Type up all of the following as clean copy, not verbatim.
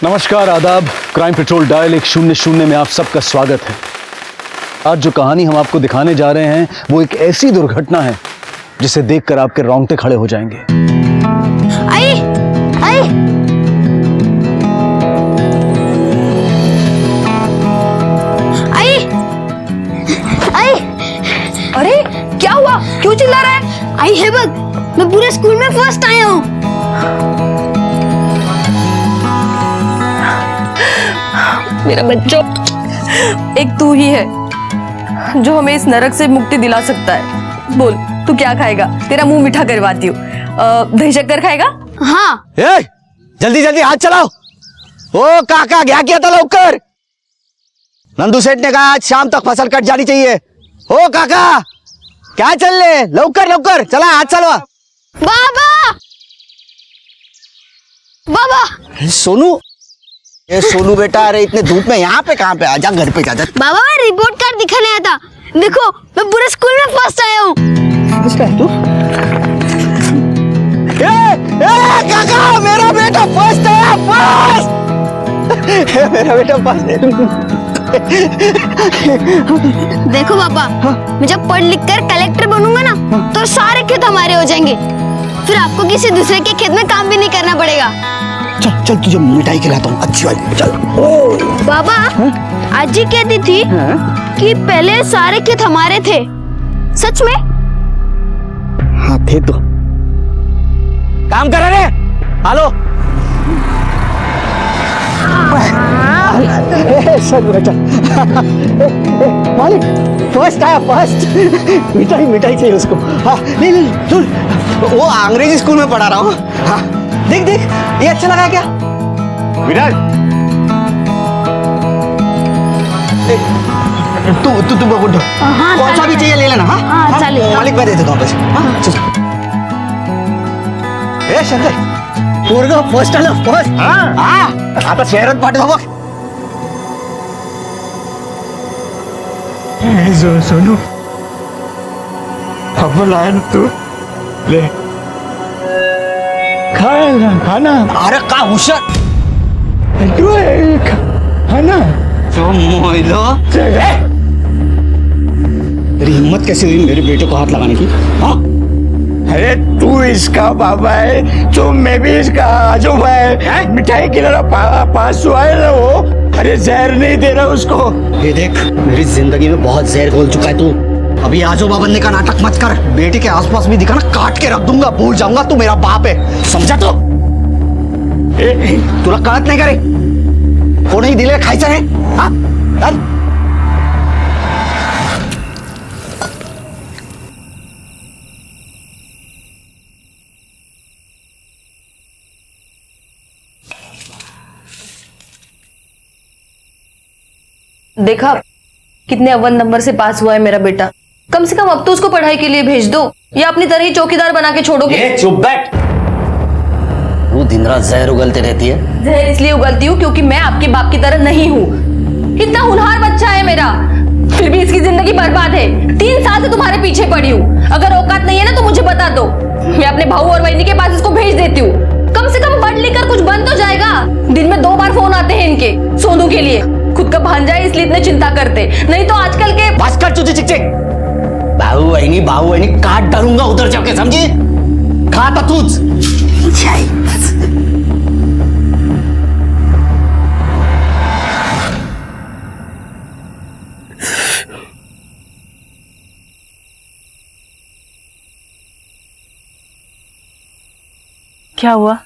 नमस्कार, आदाब। Crime petrol dial 100 में आप सबका स्वागत है। आज जो कहानी हम आपको दिखाने जा रहे हैं वो एक ऐसी दुर्घटना है जिसे देखकर आपके रोंगटे खड़े हो जाएंगे। आई आई आई आई अरे क्या हुआ? क्यों चिल्ला रहा है? आई है बग, मैं पूरे स्कूल में फर्स्ट आया हूँ। मेरा बच्चों, एक तू ही है जो हमें इस नरक से मुक्ति दिला सकता है। बोल, तू क्या खाएगा? तेरा मुंह मीठा करवाती हूँ। दही शक्कर खाएगा? हाँ। जल्दी जल्दी हाथ चलाओ। ओ काका, क्या किया था लौकर? नंदू सेठ ने कहा आज शाम तक फसल कट जानी चाहिए। ओ काका, क्या चल रहे? लौकर लौकर चला, हाथ चलवा। बाबा बाबा सोनू, ये सोनू बेटा, अरे इतने धूप में यहाँ पे कहाँ पे? आजा घर पे जा। बाबा, मैं रिपोर्ट कार्ड दिखाने आया था। देखो, मैं पूरे स्कूल में फर्स्ट आया हूँ। तू? काका, मेरा बेटा फर्स्ट है, फर्स्ट। मेरा बेटा फर्स्ट है। देखो पापा, मैं जब पढ़ लिख कर कलेक्टर बनूंगा ना, तो सारे खेत हमारे हो जाएंगे। फिर आपको किसी दूसरे के खेत में काम भी नहीं करना पड़ेगा। चल चल, तुझे मिठाई खिलाता हूँ अच्छी वाली। चल। बाबा, आज जी कहती थी कि पहले सारे खेत हमारे थे। सच में? हाँ थे तो। काम कर रहे? हेलो। मालिक फर्स्ट आया, फर्स्ट। मिठाई मिठाई चाहिए उसको। हाँ नहीं नहीं सुन, वो अंग्रेजी स्कूल में पढ़ा रहा हूँ। हाँ देख देख, ये अच्छा लगा क्या? विराट, तू बोल। हाँ, कौन सा भी चाहिए ले लेना। हाँ चलेगा। मालिक मैं दे देता हूँ पैसे। हाँ चल। ए शंकर, पोरगा फर्स्ट आला, फर्स्ट। हाँ आता शहरात पाठवतो बघ। सोनू, अब लाया ना तू, ले खाना। अरे का हुशार तू खाना तो मोइलो। तेरी हिम्मत कैसे हुई मेरे बेटे को हाथ लगाने की? हाँ अरे तू इसका बाबा है तो मैं भी इसका आजोबा है। मिठाई खिलाना पास हुआ है ना वो। अरे जहर नहीं दे रहा उसको। ये देख, मेरी जिंदगी में बहुत जहर घोल चुका है तू। अभी आजोबा बनने का नाटक मत कर। बेटे के आसपास भी दिखा ना, काट के रख दूंगा। भूल जाऊंगा तू मेरा बाप है, समझा? तो तुला कळत नाही का रे? कोणी दिले खायचं है? हाँ चल। देखा कितने अव्वल नंबर से पास हुआ है मेरा बेटा। कम से कम अब तो उसको पढ़ाई के लिए भेज दो, या अपनी तरह ही चौकीदार बना के छोड़ोगे? ये चुप बैठ। वो दिन रात जहर उगलते रहती है। जहर इसलिए उगलती हूँ क्योंकि मैं आपके बाप की तरह नहीं हूँ। इतना होनहार बच्चा है मेरा, फिर भी इसकी जिंदगी बर्बाद है। 3 साल से तुम्हारे पीछे पड़ी हूँ। अगर औकात नहीं है ना तो मुझे बता दो, मैं अपने भाऊ और बहनी के पास इसको भेज देती हूँ। कम से कम पढ़ लिख कर कुछ बन तो जाएगा। दिन में 2 बार फोन आते हैं इनके, सोनू के लिए। खुद का भांजा है इसलिए इतने चिंता करते, नहीं तो आजकल के। बस कर तुझे चिक चिक। भाऊ बहनी काट डालूंगा उधर जाके, समझी? खाता तूच। क्या हुआ?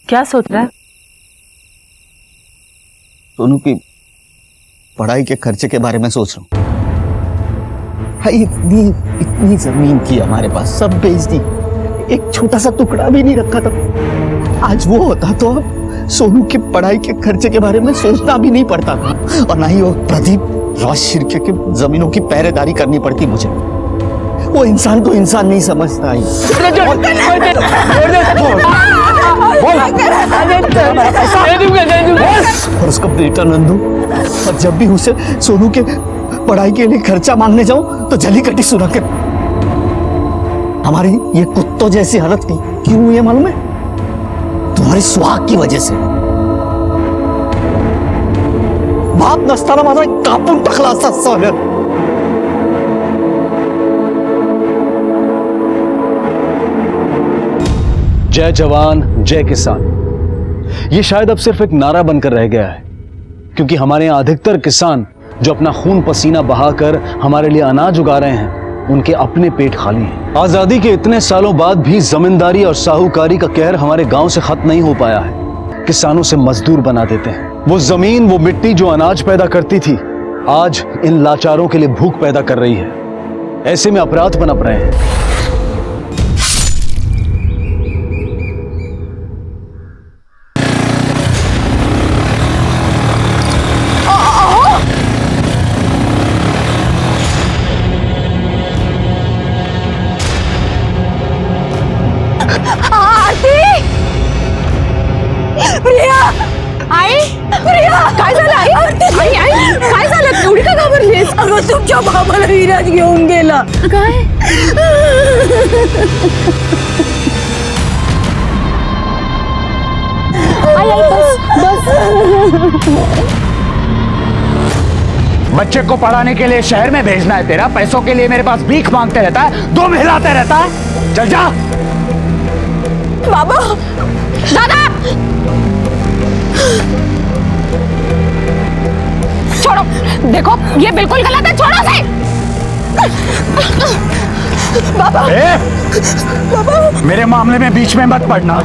क्या सोच रहा है? सोनू की पढ़ाई के खर्चे के बारे में सोच रहा हूँ। भाई इतनी जमीन थी हमारे पास, सब बेच दी। एक छोटा सा टुकड़ा भी नहीं रखा था। आज वो होता तो सोनू की पढ़ाई के खर्चे के बारे में सोचना भी नहीं पड़ता था, और ना ही वो प्रदीप राज शिर्के की जमीनों की पहरेदारी करनी पड़ती मुझे। वो इंसान को इंसान नहीं समझता ही। और उसका बेटा नंदू, और जब भी उसे सोनू के पढ़ाई के लिए खर्चा मांगने जाऊं तो जली कटी सुना के। हमारी ये कुत्तों जैसी हालत क्यों हुई है मालूम है? तुम्हारी सुहाग की वजह से। बाप नसताना माझा कापून टाकला असता सोन्यात. जय जवान जय किसान, ये शायद अब सिर्फ एक नारा बनकर रह गया है, क्योंकि हमारे यहाँ अधिकतर किसान जो अपना खून पसीना बहाकर हमारे लिए अनाज उगा रहे हैं, उनके अपने पेट खाली हैं। आजादी के इतने सालों बाद भी जमींदारी और साहूकारी का कहर हमारे गांव से खत्म नहीं हो पाया है। किसानों से मजदूर बना देते हैं। वो जमीन, वो मिट्टी जो अनाज पैदा करती थी, आज इन लाचारों के लिए भूख पैदा कर रही है। ऐसे में अपराध पनप रहे हैं। काय झालं आई? आई आई काय झालं? एवढी का घाबरलीस? अगं तुमच्या बाबाला विराज घेऊन गेला. काय? आई आई बस बच्चे को पढ़ाने के लिए शहर में भेजना है तेरा, पैसों के लिए मेरे पास भीख मांगते रहता है, दो हिलाते रहता है. चल जा. बाबा दादा छोड़ो, देखो ये बिल्कुल गलत है, छोड़ो से. बाबा बाबा मेरे मामले में बीच में मत पड़ना.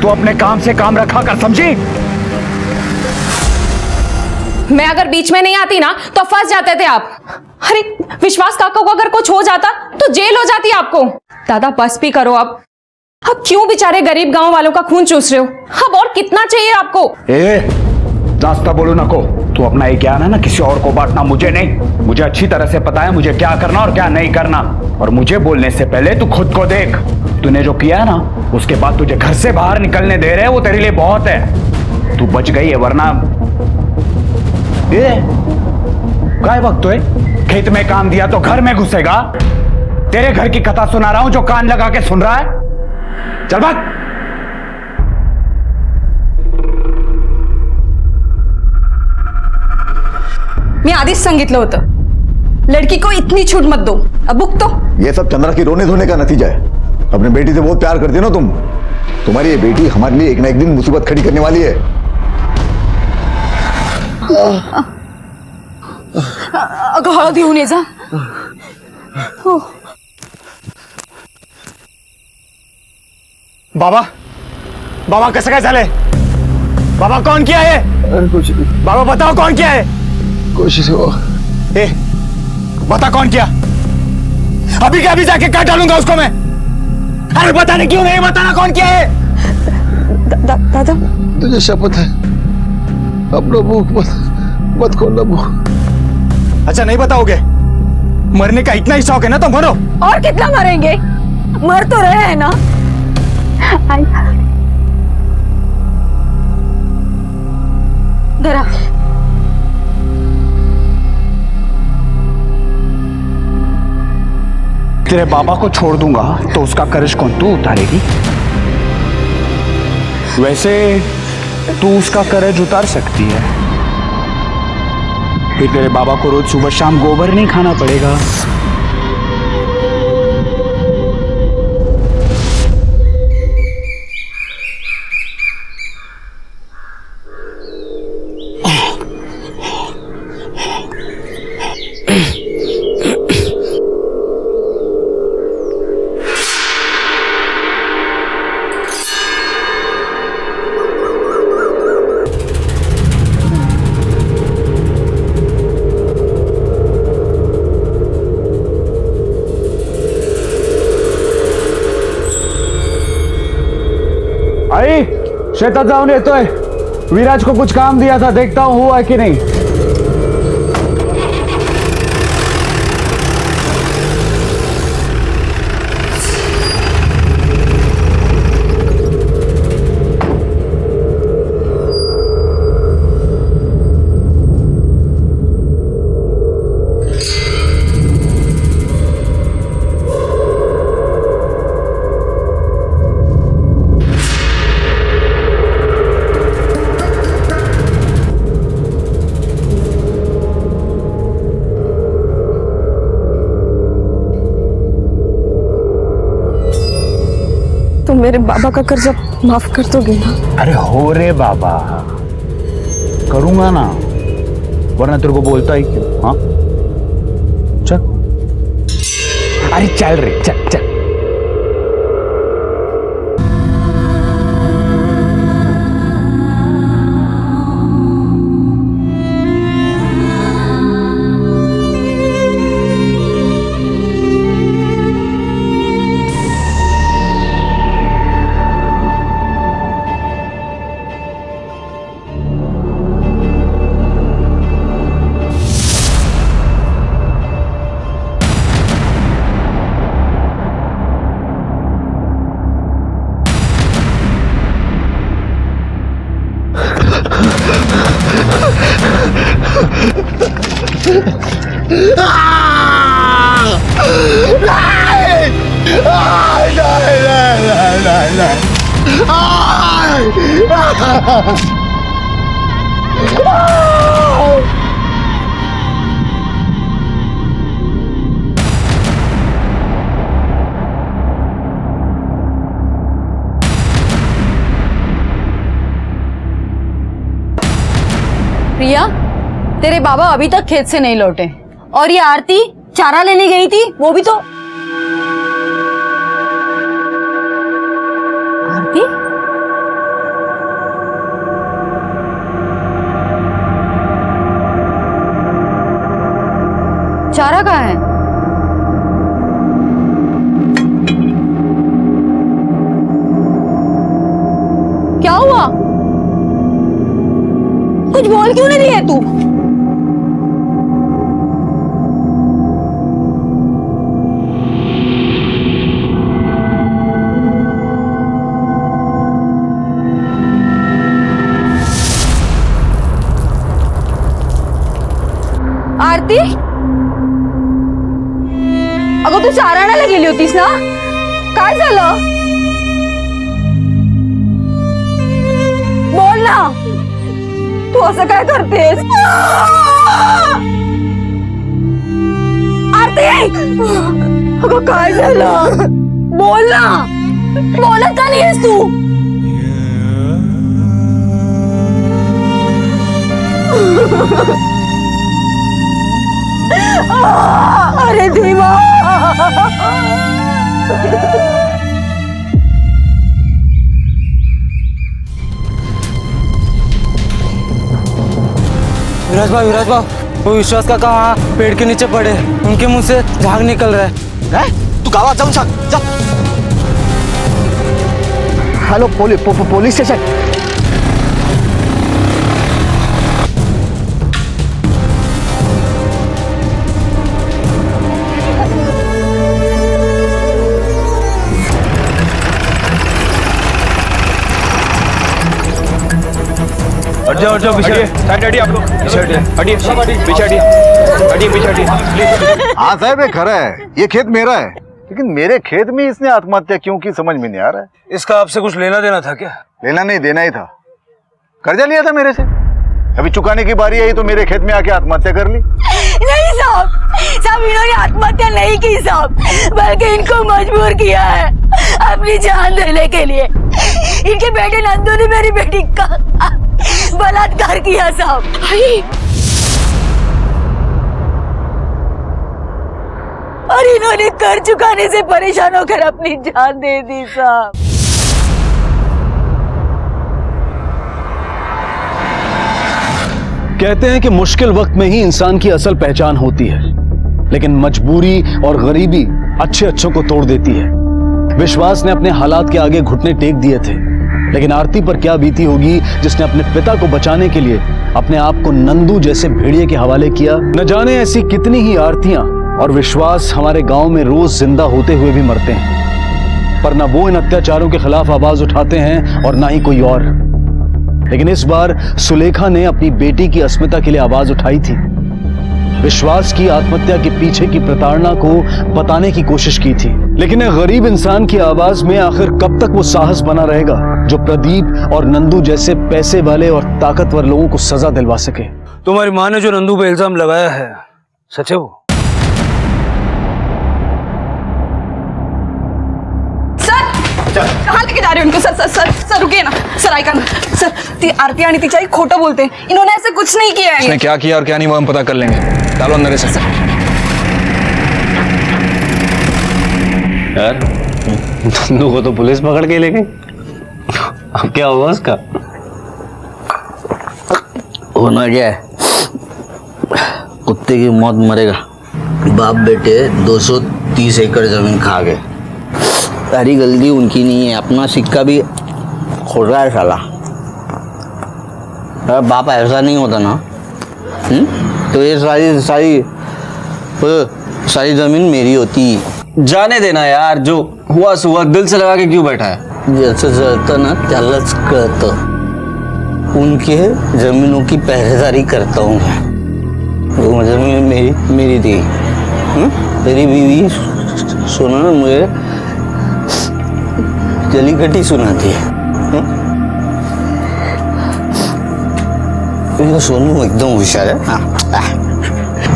तू अपने काम से काम रखा कर, समझी? मैं अगर बीच में नहीं आती ना तो फंस जाते थे आप. अरे विश्वास काका को अगर कुछ हो जाता तो जेल हो जाती आपको. दादा बस भी करो अब क्यों बेचारे गरीब गांव वालों का खून चूस रहे हो? अब और कितना चाहिए आपको? नाश्ता बोलो नको. तू अपना ये ज्ञान है ना किसी और को बांटना, मुझे नहीं. मुझे अच्छी तरह से पता है मुझे क्या करना और क्या नहीं करना. और मुझे बोलने से पहले तू खुद को देख. तूने जो किया है ना, उसके बाद तुझे घर से बाहर निकलने दे रहे, वो तेरे लिए बहुत है. तू बच गई है, वरना काय वक्त है? खेत में काम दिया तो घर में घुसेगा. तेरे घर की कथा सुना रहा हूं जो कान लगा के सुन रहा है. चल भाग. मी आधीच सांगितलं होतं, लड़की को इतनी छूट मत दो. अब बुक तो ये सब चंद्रा की रोने धोने का नतीजा है. अपने बेटी से बहुत प्यार करती हो ना तुम. तुम्हारी ये बेटी हमारे लिए एक ना एक दिन मुसीबत खड़ी करने वाली है. अगं हळद घेऊन ये जा. बाबा बाबा कसं काय झालंय? बाबा कौन किया है? कुछ बाबा बताओ कौन किया है? कोशिश हो. ए, बता कौन किया? अभी के अभी जाके काट डालूंगा उसको मैं. अरे बताने क्यों नहीं? बताना कौन किया है? दादा तुझे शपथ है, अपना मुंह मत खोलना मुंह. अच्छा नहीं बताओगे? मरने का इतना ही शौक है ना तो मरो. और कितना मरेंगे? मर तो रहे हैं ना. धरा. तेरे बाबा को छोड़ दूंगा तो उसका कर्ज कौन तू उतारेगी? वैसे तू उसका कर्ज उतार सकती है. फिर तेरे बाबा को रोज सुबह शाम गोबर नहीं खाना पड़ेगा. आई शेतात जाऊन येतोय. विराज को कुछ काम दिया था, देखता हूं हुआ है कि नहीं. मेरे बाबा का कर्जा माफ कर दोगे ना? अरे हो रे बाबा, करूंगा ना, वरना तेरे को बोलता ही क्यों? हाँ चल, अरे चल रे, चल चल। प्रिया, तेरे बाबा अभी तक खेत से नहीं लौटे, और ये आरती चारा लेने गई थी, वो भी तो। आरती, चारा कहाँ है? क्या हुआ? कुछ बोल क्यों नहीं रही है तू? आरती, अगं तू चारा आणायला गेली होतीस ना, काय झालं? बोल ना, तू असं काय करतेस? आरती, अगं काय झालं? बोल ना, बोलत का नाहीस तू? अरे देवा, विराज भाव, वो विश्वास का कहा पेड़ के नीचे पड़े, उनके मुंह से झाग निकल रहा है। तू गावात जाऊन सांग, जा। Hello, police station. हट जाओ पीछे, साइड हटिए आप लोग, पीछे हटिए, पीछे हटिए, प्लीज। हाँ साहब, ये खरा है, ये खेत मेरा है, लेकिन मेरे खेत में इसने आत्महत्या क्यों की समझ में नहीं आ रहा है। इसका आपसे कुछ लेना देना था क्या? लेना नहीं देना ही था, कर्जा लिया था मेरे से, अभी चुकाने की बारी आई तो मेरे खेत में आके आत्महत्या कर ली। नहीं साहब, इन्होंने आत्महत्या नहीं की साहब, बल्कि इनको मजबूर किया है अपनी जान देने के लिए। इनके बेटे नंदू ने मेरी बेटी का बलात्कार किया साहब। और इन्होंने कर चुकाने से परेशान होकर अपनी जान दे दी साहब। कहते हैं कि मुश्किल वक्त में ही इंसान की असल पहचान होती है, लेकिन मजबूरी और गरीबी अच्छे अच्छों को तोड़ देती है। विश्वास ने अपने हालात के आगे घुटने टेक दिए थे, लेकिन आरती पर क्या बीती होगी जिसने अपने पिता को बचाने के लिए अपने आप को नंदू जैसे भेड़िए के हवाले किया। न जाने ऐसी कितनी ही आरतियां और विश्वास हमारे गांव में रोज जिंदा होते हुए भी मरते हैं, पर न वो इन अत्याचारों के खिलाफ आवाज उठाते हैं और ना ही कोई और। लेकिन इस बार सुलेखा ने अपनी बेटी की अस्मिता के लिए आवाज उठाई थी। विश्वास की आत्महत्या के पीछे की प्रताड़ना को बताने की कोशिश की थी, लेकिन एक गरीब इंसान की आवाज में आखिर कब तक वो साहस बना रहेगा जो प्रदीप और नंदू जैसे पैसे वाले और ताकतवर लोगों को सजा दिलवा सके। तुम्हारी माँ ने जो नंदू पे इल्जाम लगाया है, सच है वो? सर, कहाँ लेके जा रहे हो इनको? सर सर सर सर रुकिए ना सर, ऐका ना सर, ती आरती आणि तिची आई खोटं बोलते, इन्होंने ऐसे कुछ नहीं किया है। उसने क्या किया और क्या नहीं वो हम पता कर लेंगे। डालो अंदर इसे। यार नंदू को तो पुलिस पकड़ के ले गई, अब क्या होगा उसका? होना क्या है, कुत्ते की मौत मरेगा। बाप बेटे 230 एकड़ जमीन खा गए, सारी गलती उनकी नहीं है, अपना सिक्का भी खोल रहा है साला। अगर बाप ऐसा नहीं होता ना, तो ये सारी जमीन मेरी होती। जाने देना यार, जो हुआ सो हुआ, दिल से लगा के क्यों बैठा है? जैसे जळतं ना त्यालाच कळतं। उनके जमीनों की पहरेदारी करता हूँ मैं, वो जमीन मेरी थी। मेरी बीवी सुना ना मुझे जलीकटी सुनाती है। मेरा सोनू एकदम होशियार है।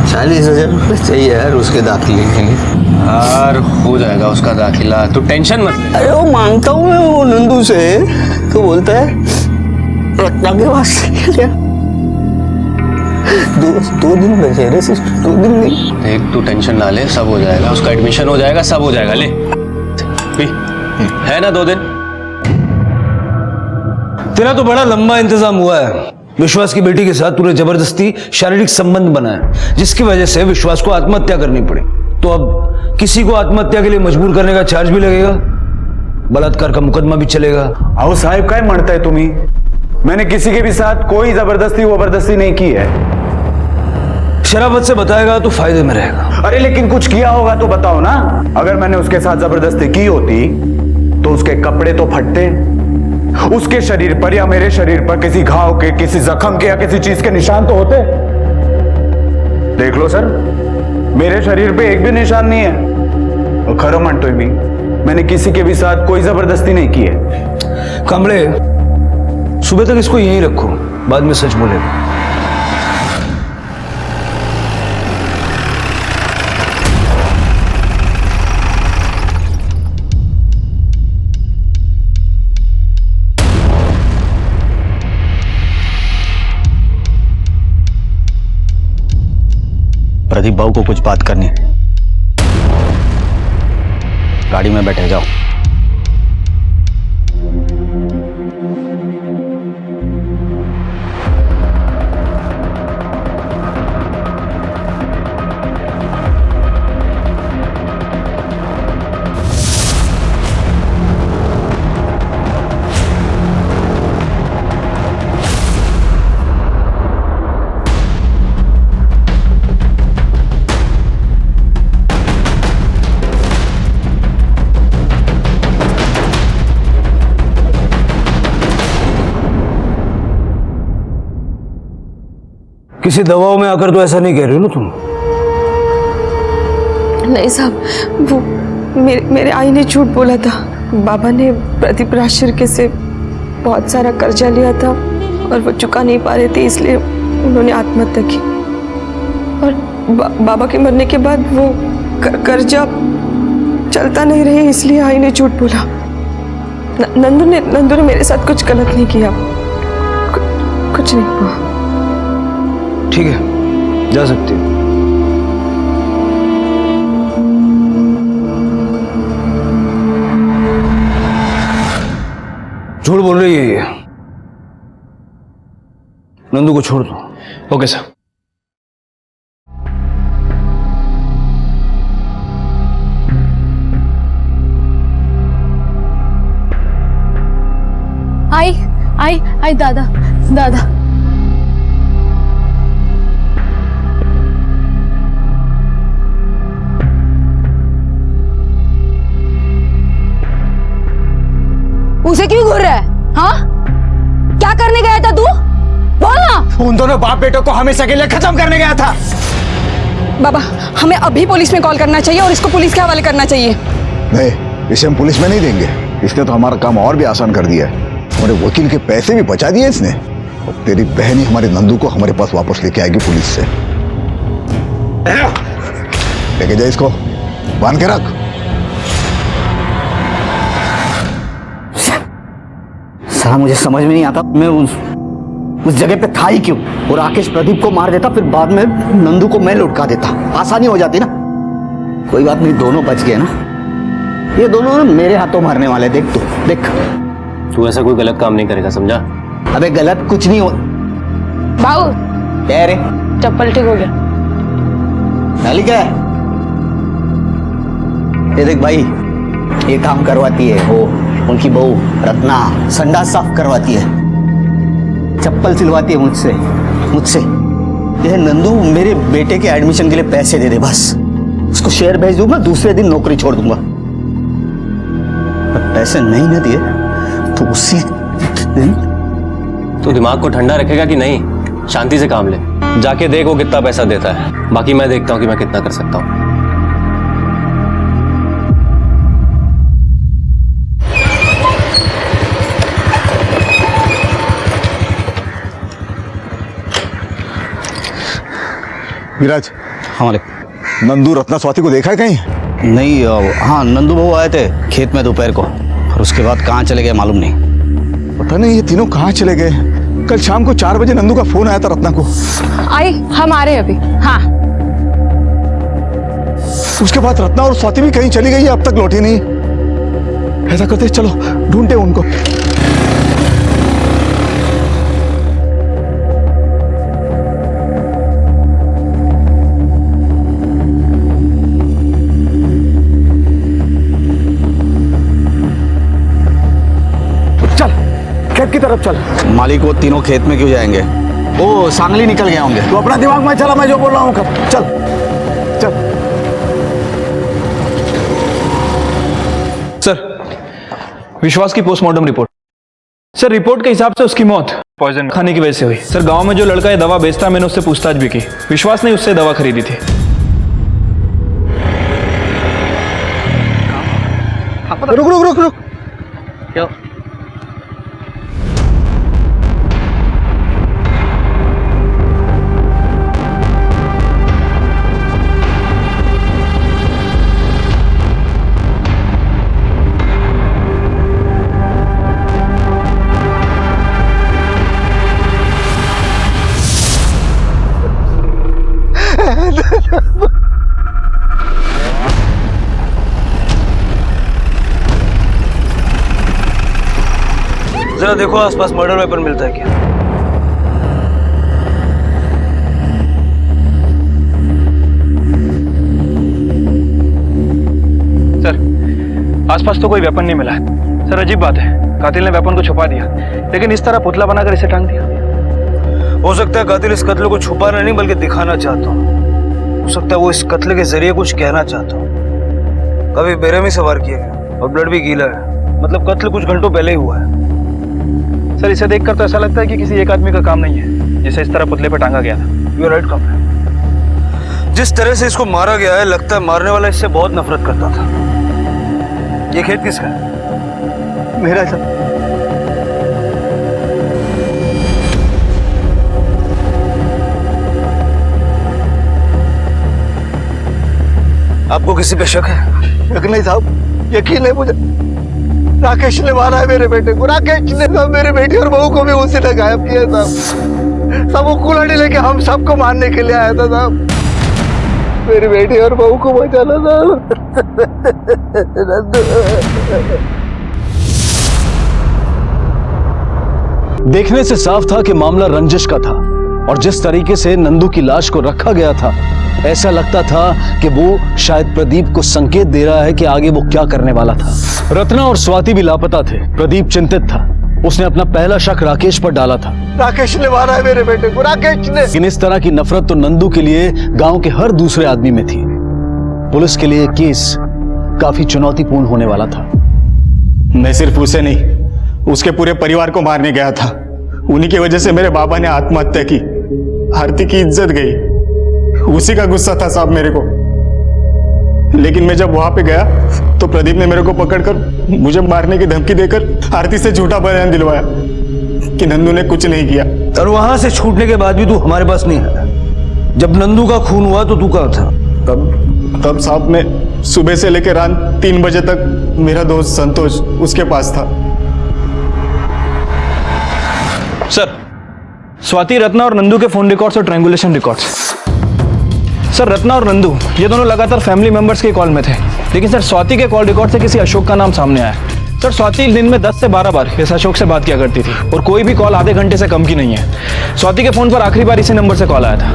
40,000 रुपये चाहिए यार उसके दाखिले के लिए। यार हो जाएगा उसका दाखिला, तू टेंशन मत ले। अरे वो मांगता हूँ मैं वो नंदू से, तो बोलता है रत्ना के वास्ते क्या, दो दिन बचे रे सिस्टर, 2 दिन नहीं। देख तू टेंशन ना ले, सब हो जाएगा, उसका एडमिशन हो जाएगा, सब हो जाएगा। ले पी, है ना 2 दिन। तेरा तो बड़ा लंबा इंतजाम हुआ है। विश्वास की बेटी के साथ तूने जबरदस्ती शारीरिक संबंध बनाया, जिसकी वजह से विश्वास को आत्महत्या करनी पड़ी। तो अब किसी को आत्महत्या के लिए मजबूर करने का चार्ज भी लगेगा, बलात्कार का मुकदमा भी चलेगा। आओ साहब काय म्हणताय तुम्ही? मैंने किसी के भी साथ कोई जबरदस्ती नहीं की है। शराबत से बताएगा तो फायदे में रहेगा। अरे लेकिन कुछ किया होगा तो बताओ ना। अगर मैंने उसके साथ जबरदस्ती की होती तो उसके कपड़े तो फटते, उसके शरीर पर या मेरे शरीर पर किसी घाव के, किसी जख्म के या किसी चीज के निशान तो होते। देख लो सर, मेरे शरीर पे एक भी निशान नहीं है। और खरं म्हणतोय मी, मैंने किसी के भी साथ कोई जबरदस्ती नहीं की है। कांबळे, सुबह तक इसको यहीं रखो, बाद में सच बोलेगा। प्रदीप बाबू को कुछ बात करनी, गाड़ी में बैठे जाओ। किसी दवाओं में आकर तो ऐसा नहीं कह रही हो ना तुम? नहीं साहब, वो मेरे आई ने झूठ बोला था। बाबा ने प्रदीप राजशिर्के से बहुत सारा कर्जा लिया था और वो चुका नहीं पा रहे थे, इसलिए उन्होंने आत्महत्या की। और बाबा के मरने के बाद वो कर्जा चलता नहीं रहे, इसलिए आई ने झूठ बोला। नंदू ने मेरे साथ कुछ गलत नहीं किया, कुछ नहीं हुआ। ठीक है, जा सकती हो। झूठ बोल रही है ये। नंदू को छोड़ दो। Okay sir. आई दादा दादा, उसे क्यों घूर रहा है? हाँ, क्या करने गया था तू? बोल ना। उन दोनों बाप बेटों को हमेशा के लिए खत्म करने गया था। बाबा, हमें अभी पुलिस में कॉल करना चाहिए और इसको पुलिस के हवाले करना चाहिए। नहीं, इसे हम पुलिस में नहीं देंगे। इसने तो हमारा काम और भी आसान कर दिया है। हमारे वकील के पैसे भी बचा दिए इसने। और तेरी बहन ही हमारे नंदू को हमारे पास वापस लेके आएगी पुलिस से। लेके जा इसको, बांध के रख। साला मुझे समझ में नहीं आता, मैं उस जगह पे था ही क्यों? और राकेश प्रदीप को मार देता, फिर बाद में नंदू को मैं लुटका देता, आसानी हो जाती ना। कोई बात नहीं, दोनों बच गए ना। ये दोनों ना मेरे हाथों मारने वाले, देख तू, देख। तू ऐसा कोई गलत काम नहीं करेगा, समझा? अबे गलत कुछ नहीं हो। बाबू क्या रे? चप्पल ठीक हो गया। डाली क्या है? ये देख भाई, ये काम करवाती है वो उनकी बहू रत्ना, संडास साफ करवाती है, चप्पल सिलवाती है मुझसे। ये नंदू मेरे बेटे के एडमिशन के लिए पैसे दे दे, बस उसको शेयर भेज दूंगा, दूसरे दिन नौकरी छोड़ दूंगा। पर पैसे नहीं ना दिए तो उसी दिन। तू दिमाग को ठंडा रखेगा कि नहीं? शांति से काम ले, जाके देख वो कितना पैसा देता है, बाकी मैं देखता हूँ कि मैं कितना कर सकता हूँ। विराज, हाँ नंदू रत्ना स्वाति को देखा है कहीं? नहीं, हाँ नंदू बहू आए थे खेत में दोपहर को, और उसके बाद कहाँ चले गए मालूम नहीं। पता नहीं ये तीनों कहाँ चले गए। कल शाम को 4 बजे नंदू का फोन आया था रत्ना को। आई, हम आ रहे हैं अभी। हाँ, उसके बाद रत्ना और स्वाति भी कहीं चली गई है, अब तक लौटी नहीं। ऐसा करते चलो ढूंढते उनको। खेत की तरफ चल। मालिक वो तीनों खेत में क्यों जाएंगे? वो सांगली निकल गए होंगे। तो अपना दिमाग में चला, मैं जो बोल रहा हूँ कर। चल चल। सर, विश्वास की पोस्टमार्टम रिपोर्ट। सर, रिपोर्ट के हिसाब से उसकी मौत पॉइजन खाने की वजह से हुई। सर, गांव में जो लड़का ये दवा बेचता, मैंने उससे पूछताछ भी की। विश्वास ने उससे दवा खरीदी थी। रुक रुक रुक रुक। क्या? जरा देखो आसपास मर्डर वेपन मिलता है क्या? सर, आसपास तो कोई वेपन नहीं मिला है। सर, अजीब बात है, कातिल ने वेपन को छुपा दिया, लेकिन इस तरह पुतला बनाकर इसे टांग दिया। हो सकता है कातिल इस कत्ल को छुपाना नहीं बल्कि दिखाना चाहता हूँ। हो सकता है वो इस कत्ल के जरिए कुछ कहना चाहता हूँ। कभी बेरहमी से वार किया गया और ब्लड भी गीला है, मतलब कत्ल कुछ घंटों पहले ही हुआ है। सर, इसे देखकर तो ऐसा लगता है कि किसी एक आदमी का काम नहीं है जिसे इस तरह पुतले पर टांगा गया था। You are right comrade. जिस तरह से इसको मारा गया है, लगता है मारने वाला इससे बहुत नफरत करता था। ये खेत किसका है? मेरा सर। आपको किसी पे शक है? शक नहीं साहब, यकीन है मुझे। राकेश ने मारा है मेरे बेटे को। राकेश ने साहब मेरे बेटी और बहू को भी उसी ने गायब किया साहब। सब वो कुल्हाड़ी लेके हम सबको मारने के लिए आया था साहब। मेरी बेटी और बहू को बचाना साहब। देखने से साफ था कि मामला रंजिश का था, और जिस तरीके से नंदू की लाश को रखा गया था, ऐसा लगता था कि वो शायद प्रदीप को संकेत दे रहा है कि आगे वो क्या करने वाला था। रत्ना और स्वाति भी लापता थे। प्रदीप चिंतित था। उसने अपना पहला शक राकेश पर डाला था। राकेश ने मारा है मेरे बेटे को, राकेश ने। लेकिन इस तरह की नफरत तो नंदू के लिए गांव के हर दूसरे आदमी में थी। पुलिस के लिए केस काफी चुनौतीपूर्ण होने वाला था। मैं सिर्फ उसे नहीं, उसके पूरे परिवार को मारने गया था। उन्हीं की वजह से मेरे बाबा ने आत्महत्या की। आरती की इज्जत गई, उसी का गुस्सा था साहब मेरे को। लेकिन मैं जब वहां पे गया तो प्रदीप ने मेरे को पकड़कर मुझे मारने की धमकी देकर आरती से झूठा बयान दिलवाया कि नंदू ने कुछ नहीं किया। और वहां से छूटने के बाद भी तू हमारे पास नहीं आया। जब नंदू का खून हुआ तो तू कहाँ था? तब साहब मैं सुबह से लेकर रात 3 बजे तक मेरा दोस्त संतोष उसके पास था। सर, स्वाति, रत्ना और नंदू के फोन रिकॉर्ड्स और ट्रायंगुलेशन रिकॉर्ड्स। सर, रत्ना और नंदू ये दोनों लगातार फैमिली मेंबर्स के कॉल में थे, लेकिन सर स्वाति के कॉल रिकॉर्ड से किसी अशोक का नाम सामने आया। सर, स्वाति दिन में 10 से 12 बार इस अशोक से बात किया करती थी और कोई भी कॉल आधे घंटे से कम की नहीं है। स्वाति के फोन पर आखिरी बार इसी नंबर से कॉल आया था।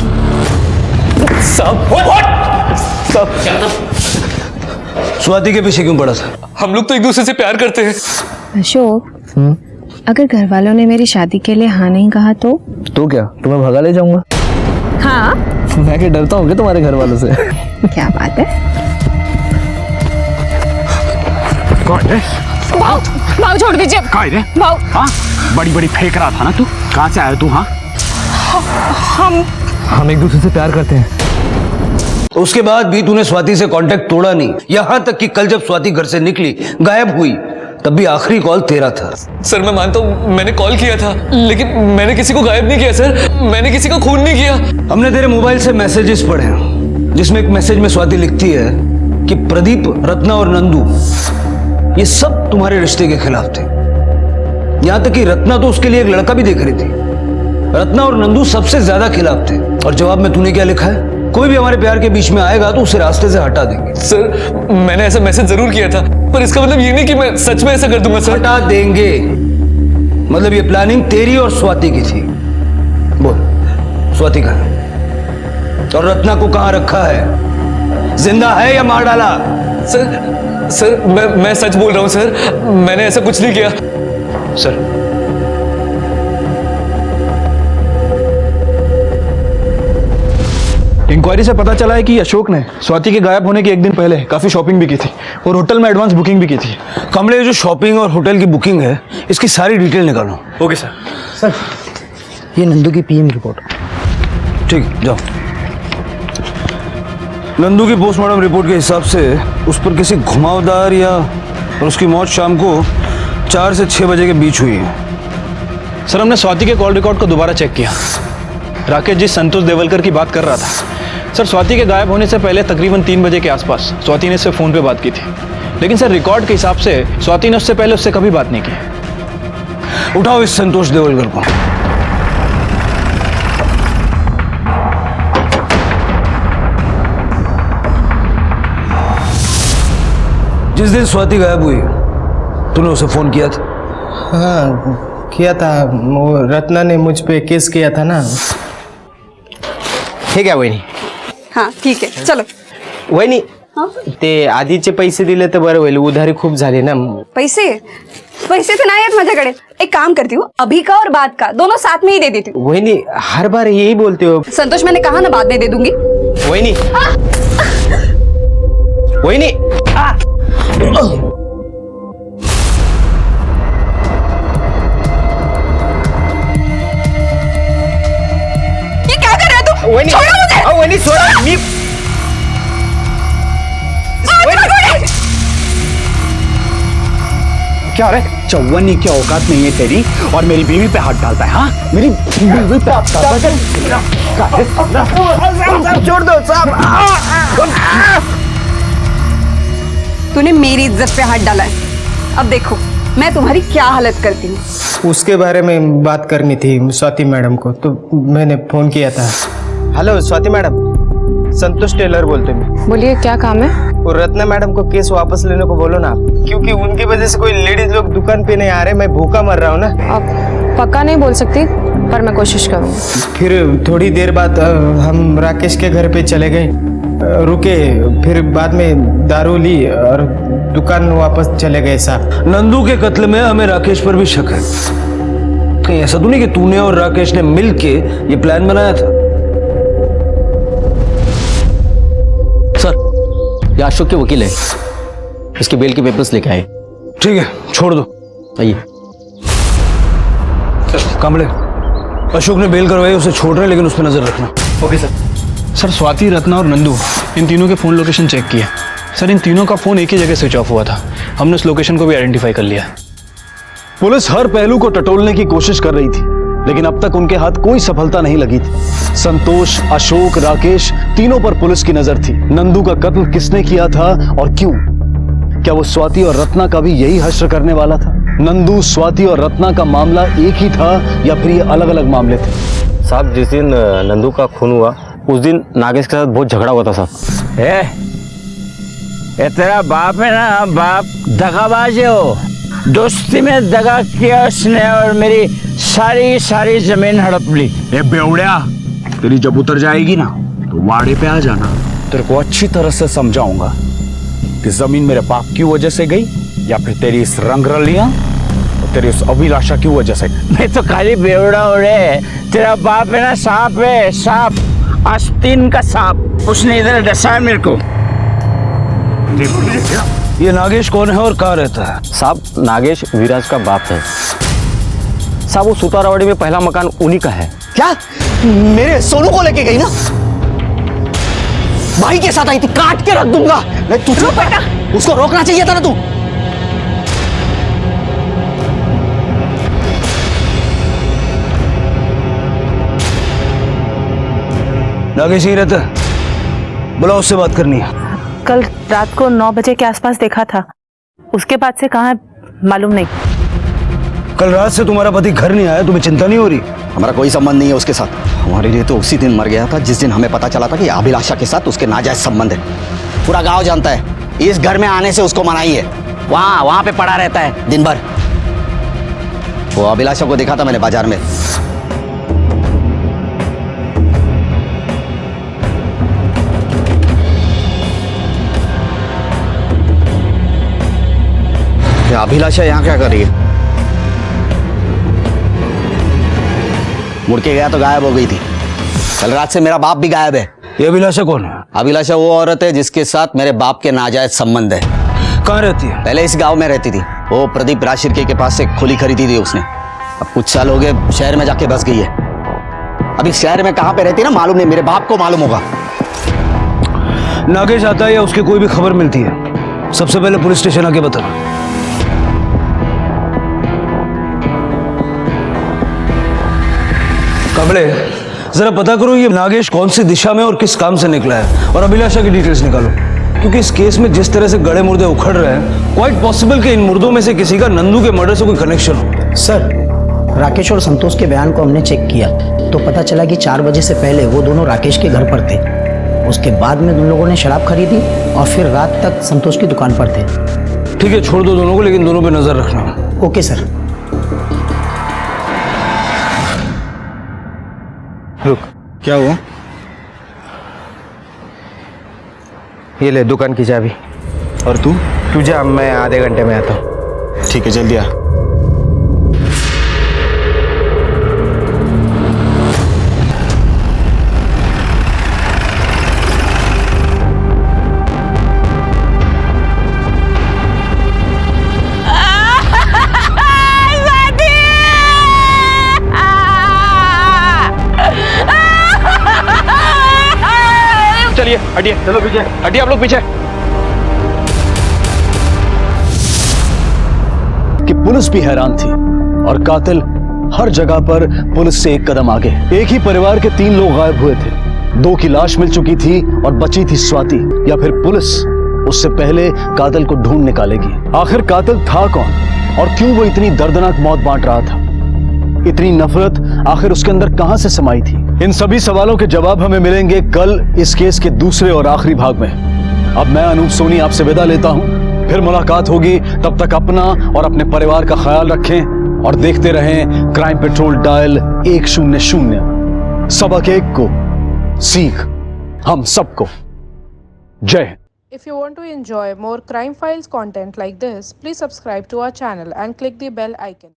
स्वाति के पीछे क्यों पड़ा था? हम लोग तो एक दूसरे से प्यार करते हैं। अशोक, अगर घर वालों ने मेरी शादी के लिए हाँ नहीं कहा तो क्या तुम्हें भगा ले जाऊंगा? हाँ, मैं क्या डरता हूँ क्या तुम्हारे घर वालों से? क्या बात है? भाव छोड़ दीजिए। भाव, हाँ, बड़ी बड़ी फेंक रहा था ना तू। कहाँ से आया तू? हाँ, हम एक दूसरे से प्यार करते हैं। उसके बाद भी तूने स्वाति से कांटेक्ट तोड़ा नहीं, यहाँ तक कि कल जब स्वाति घर से निकली, गायब हुई, तब भी आखिरी कॉल तेरा था। सर, मैं मानता हूँ मैंने कॉल किया था, लेकिन मैंने किसी को गायब नहीं किया सर। मैंने किसी का खून नहीं किया। हमने तेरे मोबाइल से मैसेजेस पढ़े, जिसमें एक मैसेज में स्वाति लिखती है कि प्रदीप, रत्ना और नंदू ये सब तुम्हारे रिश्ते के खिलाफ थे। यहां तक कि रत्ना तो उसके लिए एक लड़का भी देख रही थी। रत्ना और नंदू सबसे ज्यादा खिलाफ थे। और जवाब में तूने क्या लिखा है? कोई भी हमारे प्यार के बीच में आएगा तो उसे रास्ते से हटा देंगे। सर, मैंने ऐसा मैसेज जरूर किया था, पर इसका मतलब ये नहीं कि मैं सच में ऐसा कर दूंगा सर। हटा देंगे मतलब ये प्लानिंग तेरी और स्वाति की थी। बोल, स्वाति कहाँ है? और रत्ना को कहाँ रखा है? जिंदा है या मार डाला? सर, मैं सच बोल रहा हूँ सर। मैंने ऐसा कुछ नहीं किया सर। इंक्वायरी से पता चला है कि अशोक ने स्वाति के गायब होने के एक दिन पहले काफी शॉपिंग भी की थी और होटल में एडवांस बुकिंग भी की थी। कमले, जो शॉपिंग और होटल की बुकिंग है, इसकी सारी डिटेल निकालो। Okay sir. सर, ये नंदू की पीएम रिपोर्ट। ठीक, जाओ। नंदू की पोस्टमार्टम रिपोर्ट के हिसाब से उस पर किसी घुमावदार या और उसकी मौत शाम को 4 से 6 बजे के बीच हुई है। सर, हमने स्वाति के कॉल रिकॉर्ड को दोबारा चेक किया। राकेश जी संतोष देवलकर की बात कर रहा था। सर, स्वाति के गायब होने से पहले तकरीबन 3 बजे के आसपास स्वाति ने उससे फोन पे बात की थी, लेकिन सर रिकॉर्ड के हिसाब से स्वाति ने उससे पहले उससे कभी बात नहीं की। उठाओ इस संतोष देवलकर को। जिस दिन स्वाति गायब हुई तूने उसे फोन किया था? हाँ, किया था। वो रत्ना ने मुझ पे केस किया था ना। ठीक आहे वहिनी? हाँ ठीक आहे, चलो। वहिनी, ते आधीचे पैसे दिले तर बरं होईल, उधारी खूप झाली ना। पैसे तो नहीं है माझ्याकडे। एक काम करती हूँ, अभी का और बाद का दोनों साथ में ही दे देती हूँ। वहिनी, हर बार यही बोलते हो। संतोष, मैंने कहा ना बाद में दे दूंगी। वहिनी, वहिनी, ये क्या कर रहे हो तुम? वहिनी, छोड़ो मुझे। वहिनी छोड़ा। मी क्या रे, चौवन्नी की औकात नहीं है तेरी और मेरी बीवी पे हाथ डालता है? हाँ, मेरी बीवी पे हाथ डालता है। छोड़ दो साहब। तूने मेरी इज्जत पे हाथ डाला है। अब देखो मैं तुम्हारी क्या हालत करती हूँ। उसके बारे में बात करनी थी स्वाति मैडम को, तो मैंने फोन किया था। हेलो स्वाति मैडम, संतोष टेलर बोलते हैं। बोलिए, क्या काम है? वो रत्ना मैडम को केस वापस लेने को बोलो ना, क्योंकि उनकी वजह से कोई लेडीज लोग दुकान पे नहीं आ रहे। मैं भूखा मर रहा हूँ ना। अब पक्का नहीं बोल सकती, पर मैं कोशिश करूँगी। फिर थोड़ी देर बाद हम राकेश के घर पे चले गए, रुके, फिर बाद में दारू ली और दुकान वापस चले गए साहब। नंदू के कत्ल में हमें राकेश पर भी शक है। कहीं ऐसा तो नहीं कि तूने और राकेश ने मिलके ये प्लान बनाया था? सर, ये अशोक के वकील है, इसके बेल के पेपर्स लेके आए। ठीक है, छोड़ दो। आइए। कमले, अशोक ने बेल करवाई, उसे छोड़ रहे हैं, लेकिन उस पर नजर रखना। Okay sir. Sir, Swati, Ratna और नंदू इन तीनों के फोन लोकेशन चेक किया। सर, इन तीनों का फोन एक ही जगह स्विच ऑफ हुआ था। हमने उस लोकेशन को भी आइडेंटिफाई कर लिया। पुलिस हर पहलू को टटोलने की कोशिश कर रही थी, लेकिन अब तक उनके हाथ कोई सफलता नहीं लगी थी। संतोष, अशोक, राकेश, तीनों पर पुलिस की नजर थी। नंदू का कत्ल किसने किया था और क्यों? क्या वो स्वाति और रत्ना का भी यही हश्र करने वाला था? नंदू, स्वाति और रत्ना का मामला एक ही था या फिर ये अलग अलग मामले थे? साहब जिस दिन नंदू का खून हुआ उस दिन नागेश के साथ बहुत झगड़ा हुआ था साहब। ये तेरा बाप है ना, बाप दगाबाज है। हो दोस्ती में दगा किया उसने और मेरी सारी जमीन हड़प ली। ए बेवड़िया, तेरी जब उतर जाएगी ना तो वाड़े पे आ जाना। तेरे को अच्छी तरह से समझाऊंगा कि जमीन मेरे बाप की वजह से गई या फिर तेरी इस रंगरलियां और तेरी उस अभिलाषा की वजह से। मैं तो खाली बेवड़ा हो रे, तेरा बाप है ना सांप है, सांप, आस्तीन का सांप। उसने इधर डसा है मेरे को। ये नागेश कौन है और कहाँ रहता है? साहब नागेश विराज का बाप है साहब। वो सुतारावाड़ी में पहला मकान उन्हीं का है। क्या मेरे सोनू को लेके गई ना? भाई के साथ आई थी, काट के रख दूंगा। मैं तुझे बेटा उसको रोकना चाहिए था ना तू। नागेश यही रहता है? बुलाओ, उससे बात करनी है। कल रात को 9 बजे के आसपास देखा था, उसके बाद से कहाँ है मालूम नहीं। कल रात से तुम्हारा पति घर नहीं आया, तुम्हें चिंता नहीं हो रही? हमारा कोई संबंध नहीं है उसके साथ। हमारे लिए तो उसी दिन मर गया था जिस दिन हमें पता चला था कि अभिलाषा के साथ उसके नाजायज संबंध है। पूरा गांव जानता है। इस घर में आने से उसको मनाही है। वहां पे पड़ा रहता है दिन भर। वो अभिलाषा को देखा था मैंने बाजार में। अभिलाषा यहाँ क्या कर रही है? मुड़ के गया तो गायब हो गई थी। कल रात से मेरा बाप भी गायब है। ये अभिलाषा कौन है? अभिलाषा वो औरत है जिसके साथ मेरे बाप के नाजायज संबंध है। कहाँ रहती है? पहले इस गांव में रहती थी। वो प्रदीप राजशिर्के के पास से खुली खरीदी थी उसने। अब कुछ साल हो गए शहर में जाके बस गई है। अभी शहर में कहाँ पे रहती है ना मालूम नहीं, मेरे बाप को मालूम होगा। नागेश आता है या उसकी कोई भी खबर मिलती है, सबसे पहले पुलिस स्टेशन आके बताना। कमले, जरा पता करो ये नागेश कौन सी दिशा में और किस काम से निकला है, और अभिलाषा की डिटेल्स निकालो। क्योंकि इस केस में जिस तरह से गड़े मुर्दे उखड़ रहे हैं, क्वाइट पॉसिबल कि इन मुर्दों में से किसी का नंदू के मर्डर से कोई कनेक्शन हो। सर, राकेश और संतोष के बयान को हमने चेक किया तो पता चला कि 4 बजे से पहले वो दोनों राकेश के घर पर थे। उसके बाद में उन लोगों ने शराब खरीदी और फिर रात तक संतोष की दुकान पर थे। ठीक है, छोड़ दो दोनों को, लेकिन दोनों पे नजर रखना। Okay sir. रुक, क्या हुआ? ये ले दुकान की चाबी। और तू जा, मैं आधे घंटे में आता हूँ। ठीक है, जल्दी आ। चलिए हटिए, चलो पीछे हटिए, आप लोग पीछे। कि पुलिस भी हैरान थी और कातिल हर जगह पर पुलिस से एक कदम आगे। एक ही परिवार के 3 लोग गायब हुए थे। 2 की लाश मिल चुकी थी और बची थी स्वाति। या फिर पुलिस उससे पहले कातिल को ढूंढ निकालेगी। आखिर कातिल था कौन और क्यों वो इतनी दर्दनाक मौत बांट रहा था? इतनी नफरत आखिर उसके अंदर कहां से समाई थी? इन सभी सवालों के जवाब हमें मिलेंगे कल इस केस के दूसरे और आखिरी भाग में। अब मैं अनूप सोनी आपसे विदा लेता हूं, फिर मुलाकात होगी। तब तक अपना और अपने परिवार का ख्याल रखें और देखते रहें क्राइम पेट्रोल डायल 100। सबक एक को सीख हम सबको। जय Hind. If you want to enjoy more crime files content like this, please subscribe to our channel and click the bell icon.